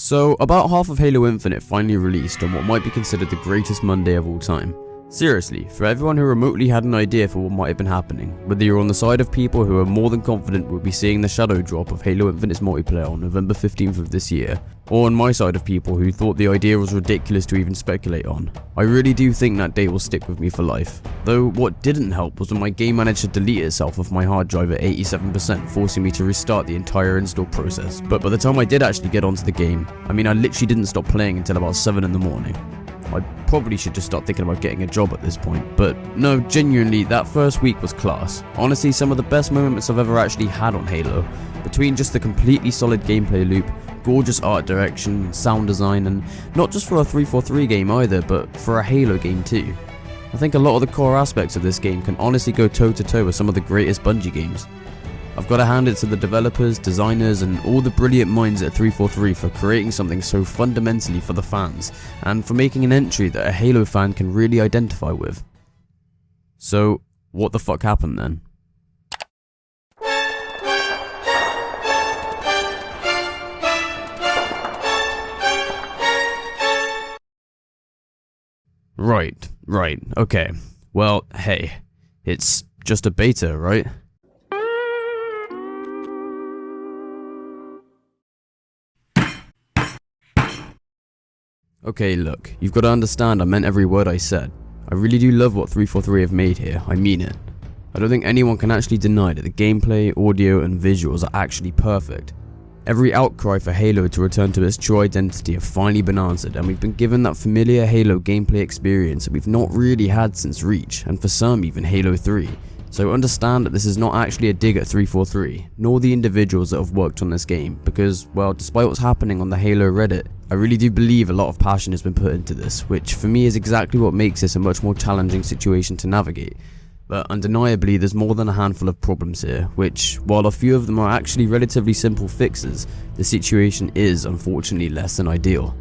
So, about half of Halo Infinite finally released on what might be considered the greatest Monday of all time. Seriously, for everyone who remotely had an idea for what might have been happening, whether you're on the side of people who are more than confident we'll be seeing the shadow drop of Halo Infinite's multiplayer on November 15th of this year, or on my side of people who thought the idea was ridiculous to even speculate on, I really do think that day will stick with me for life. Though what didn't help was when my game managed to delete itself off my hard drive at 87%, forcing me to restart the entire install process. But by the time I did actually get onto the game, I literally didn't stop playing until about 7 in the morning. I probably should just start thinking about getting a job at this point, but no, genuinely, that first week was class. Honestly, some of the best moments I've ever actually had on Halo, between just the completely solid gameplay loop, gorgeous art direction, sound design, and not just for a 343 game either, but for a Halo game too. I think a lot of the core aspects of this game can honestly go toe to toe with some of the greatest Bungie games. I've got to hand it to the developers, designers, and all the brilliant minds at 343 for creating something so fundamentally for the fans, and for making an entry that a Halo fan can really identify with. So, what the fuck happened then? Right, okay. Well, hey, it's just a beta, right? Okay, look, you've got to understand I meant every word I said. I really do love what 343 have made here, I mean it. I don't think anyone can actually deny that the gameplay, audio, and visuals are actually perfect. Every outcry for Halo to return to its true identity have finally been answered, and we've been given that familiar Halo gameplay experience that we've not really had since Reach, and for some even Halo 3. So understand that this is not actually a dig at 343, nor the individuals that have worked on this game, because, well, despite what's happening on the Halo Reddit, I really do believe a lot of passion has been put into this, which for me is exactly what makes this a much more challenging situation to navigate. But undeniably there's more than a handful of problems here, which, while a few of them are actually relatively simple fixes, the situation is unfortunately less than ideal.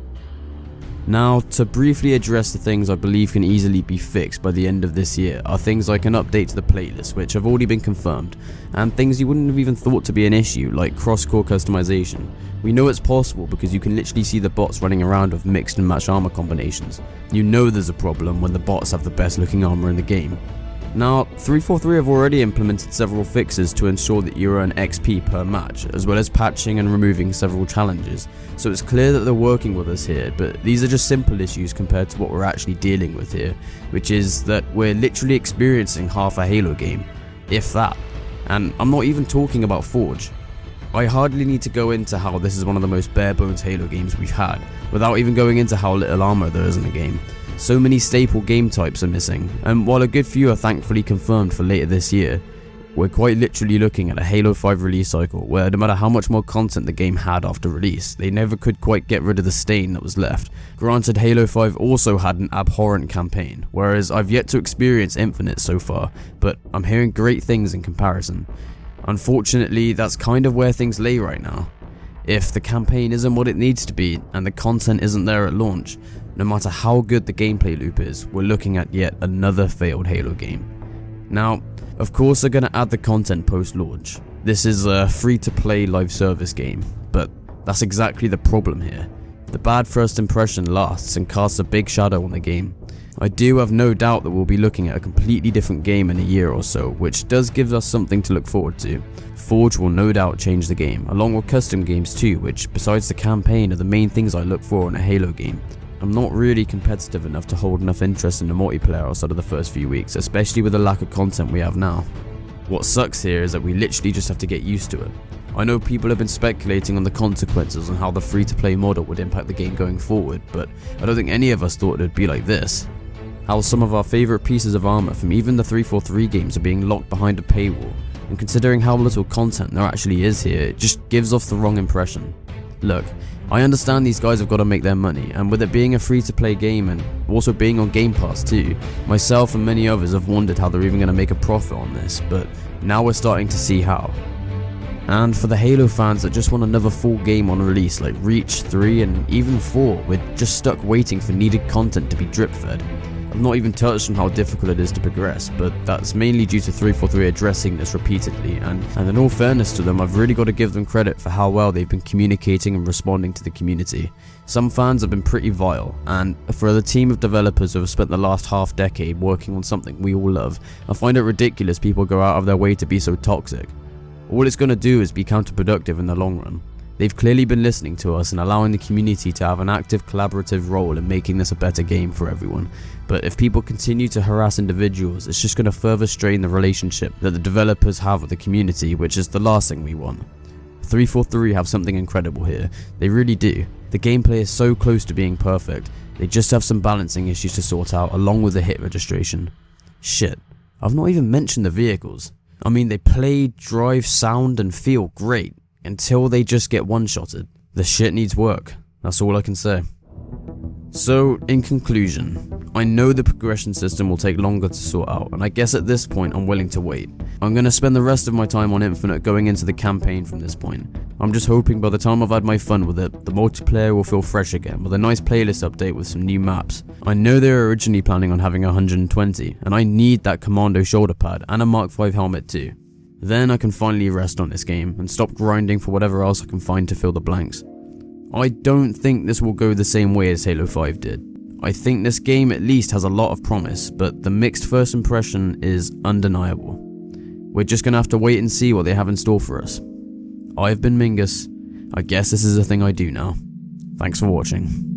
Now, to briefly address the things I believe can easily be fixed by the end of this year are things like an update to the playlist, which have already been confirmed, and things you wouldn't have even thought to be an issue, like cross-core customization. We know it's possible because you can literally see the bots running around with mixed and matched armor combinations. You know there's a problem when the bots have the best looking armor in the game. Now, 343 have already implemented several fixes to ensure that you earn XP per match, as well as patching and removing several challenges, so it's clear that they're working with us here, but these are just simple issues compared to what we're actually dealing with here, which is that we're literally experiencing half a Halo game, if that. And I'm not even talking about Forge. I hardly need to go into how this is one of the most bare bones Halo games we've had, without even going into how little armor there is in the game. So many staple game types are missing, and while a good few are thankfully confirmed for later this year, we're quite literally looking at a Halo 5 release cycle where no matter how much more content the game had after release, they never could quite get rid of the stain that was left. Granted, Halo 5 also had an abhorrent campaign, whereas I've yet to experience Infinite so far, but I'm hearing great things in comparison. Unfortunately, that's kind of where things lay right now. If the campaign isn't what it needs to be, and the content isn't there at launch, no matter how good the gameplay loop is, we're looking at yet another failed Halo game. Now, of course they're going to add the content post-launch. This is a free-to-play live service game, but that's exactly the problem here. The bad first impression lasts and casts a big shadow on the game. I do have no doubt that we'll be looking at a completely different game in a year or so, which does give us something to look forward to. Forge will no doubt change the game, along with custom games too, which besides the campaign are the main things I look for in a Halo game. I'm not really competitive enough to hold enough interest in the multiplayer outside of the first few weeks, especially with the lack of content we have now. What sucks here is that we literally just have to get used to it. I know people have been speculating on the consequences and how the free-to-play model would impact the game going forward, but I don't think any of us thought it would be like this. How some of our favourite pieces of armour from even the 343 games are being locked behind a paywall, and considering how little content there actually is here, it just gives off the wrong impression. Look, I understand these guys have got to make their money, and with it being a free-to-play game and also being on Game Pass too, myself and many others have wondered how they're even going to make a profit on this, but now we're starting to see how. And for the Halo fans that just want another full game on release like Reach, 3 and even 4, we're just stuck waiting for needed content to be drip-fed. I've not even touched on how difficult it is to progress, but that's mainly due to 343 addressing this repeatedly, and in all fairness to them, I've really got to give them credit for how well they've been communicating and responding to the community. Some fans have been pretty vile, and for the team of developers who have spent the last half decade working on something we all love, I find it ridiculous people go out of their way to be so toxic. All it's going to do is be counterproductive in the long run. They've clearly been listening to us and allowing the community to have an active collaborative role in making this a better game for everyone. But if people continue to harass individuals, it's just going to further strain the relationship that the developers have with the community, which is the last thing we want. 343 have something incredible here. They really do. The gameplay is so close to being perfect. They just have some balancing issues to sort out along with the hit registration. Shit, I've not even mentioned the vehicles. I mean, they play, drive, sound and feel great. Until they just get one-shotted. The shit needs work, that's all I can say. So, in conclusion, I know the progression system will take longer to sort out, and I guess at this point I'm willing to wait. I'm going to spend the rest of my time on Infinite going into the campaign from this point. I'm just hoping by the time I've had my fun with it, the multiplayer will feel fresh again with a nice playlist update with some new maps. I know they were originally planning on having 120, and I need that Commando shoulder pad and a Mark V helmet too. Then I can finally rest on this game and stop grinding for whatever else I can find to fill the blanks. I don't think this will go the same way as Halo 5 did. I think this game at least has a lot of promise, but the mixed first impression is undeniable. We're just gonna have to wait and see what they have in store for us. I've been Mingus. I guess this is a thing I do now. Thanks for watching.